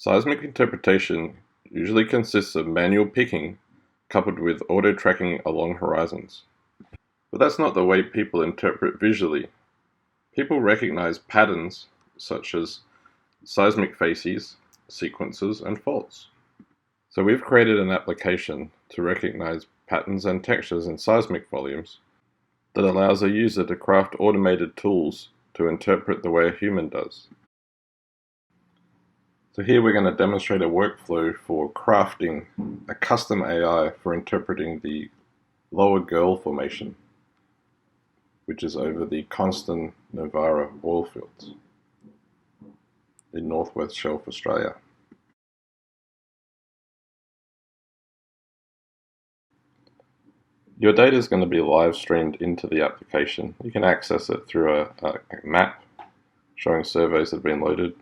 Seismic interpretation usually consists of manual picking coupled with auto-tracking along horizons. But that's not the way people interpret visually. People recognize patterns such as seismic facies, sequences, and faults. So we've created an application to recognize patterns and textures in seismic volumes that allows a user to craft automated tools to interpret the way a human does. So here we're going to demonstrate a workflow for crafting a custom AI for interpreting the Lower Girl Formation, which is over the Constant Novara oil fields in Northwest Shelf, Australia. Your data is going to be live streamed into the application. You can access it through a map showing surveys that have been loaded.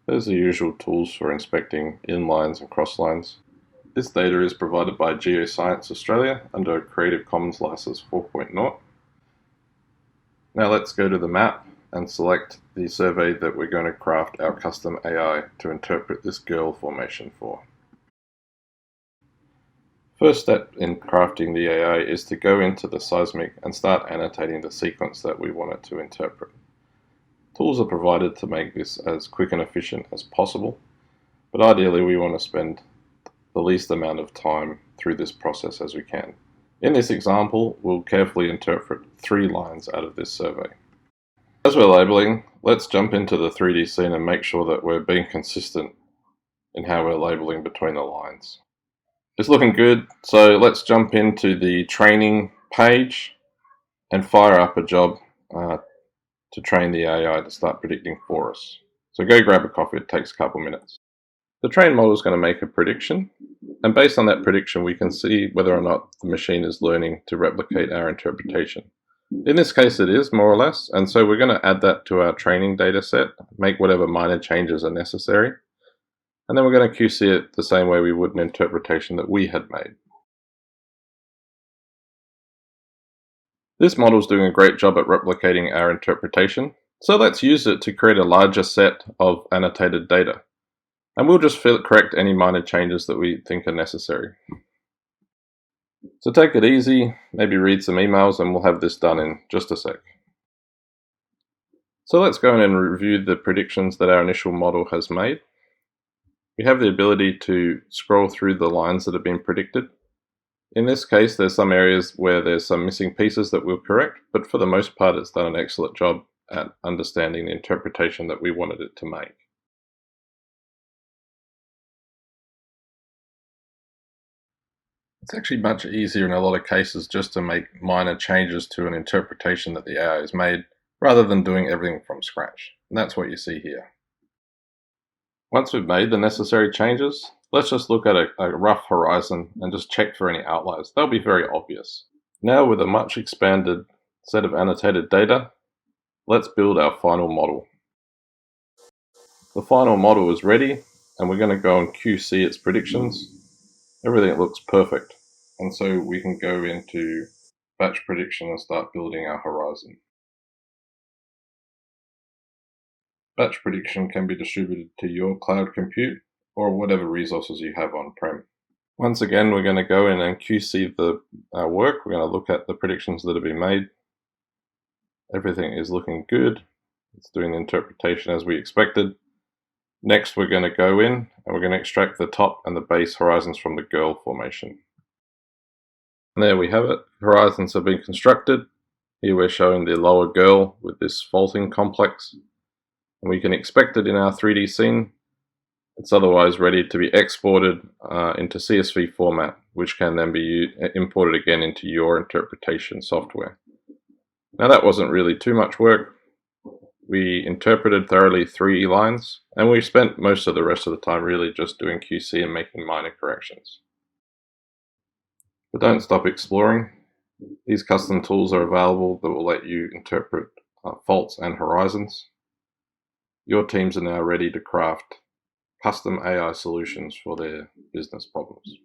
There's the usual tools for inspecting inlines and crosslines. This data is provided by Geoscience Australia under Creative Commons License 4.0. Now let's go to the map and select the survey that we're going to craft our custom AI to interpret this girl formation for. First step in crafting the AI is to go into the seismic and start annotating the sequence that we want it to interpret. Tools are provided to make this as quick and efficient as possible, but ideally we want to spend the least amount of time through this process as we can. In this example, we'll carefully interpret 3 lines out of this survey. As we're labeling, let's jump into the 3D scene and make sure that we're being consistent in how we're labeling between the lines. It's looking good, so let's jump into the training page and fire up a job to train the AI to start predicting for us. So go grab a coffee, it takes a couple minutes. The trained model is going to make a prediction, and based on that prediction we can see whether or not the machine is learning to replicate our interpretation. In this case it is, more or less, and so we're going to add that to our training data set, make whatever minor changes are necessary, and then we're going to QC it the same way we would an interpretation that we had made. This model is doing a great job at replicating our interpretation, so let's use it to create a larger set of annotated data. And we'll just correct any minor changes that we think are necessary. So take it easy, maybe read some emails, and we'll have this done in just a sec. So let's go in and review the predictions that our initial model has made. We have the ability to scroll through the lines that have been predicted. In this case, there's some areas where there's some missing pieces that we'll correct, but for the most part, it's done an excellent job at understanding the interpretation that we wanted it to make. It's actually much easier in a lot of cases just to make minor changes to an interpretation that the AI has made, rather than doing everything from scratch. And that's what you see here. Once we've made the necessary changes, let's just look at a rough horizon and just check for any outliers. They'll be very obvious. Now with a much expanded set of annotated data, let's build our final model. The final model is ready, and we're going to go and QC its predictions. Everything looks perfect, and so we can go into batch prediction and start building our horizon. Batch prediction can be distributed to your cloud compute or whatever resources you have on-prem. Once again, we're going to go in and QC our work. We're going to look at the predictions that have been made. Everything is looking good. It's doing the interpretation as we expected. Next, we're going to go in and we're going to extract the top and the base horizons from the girl formation. And there we have it. Horizons have been constructed. Here we're showing the lower girl with this faulting complex. And we can expect it in our 3D scene. It's otherwise ready to be exported into CSV format, which can then be imported again into your interpretation software. Now that wasn't really too much work. We interpreted thoroughly 3 lines, and we spent most of the rest of the time really just doing QC and making minor corrections. But don't stop exploring. These custom tools are available that will let you interpret faults and horizons. Your teams are now ready to craft custom AI solutions for their business problems.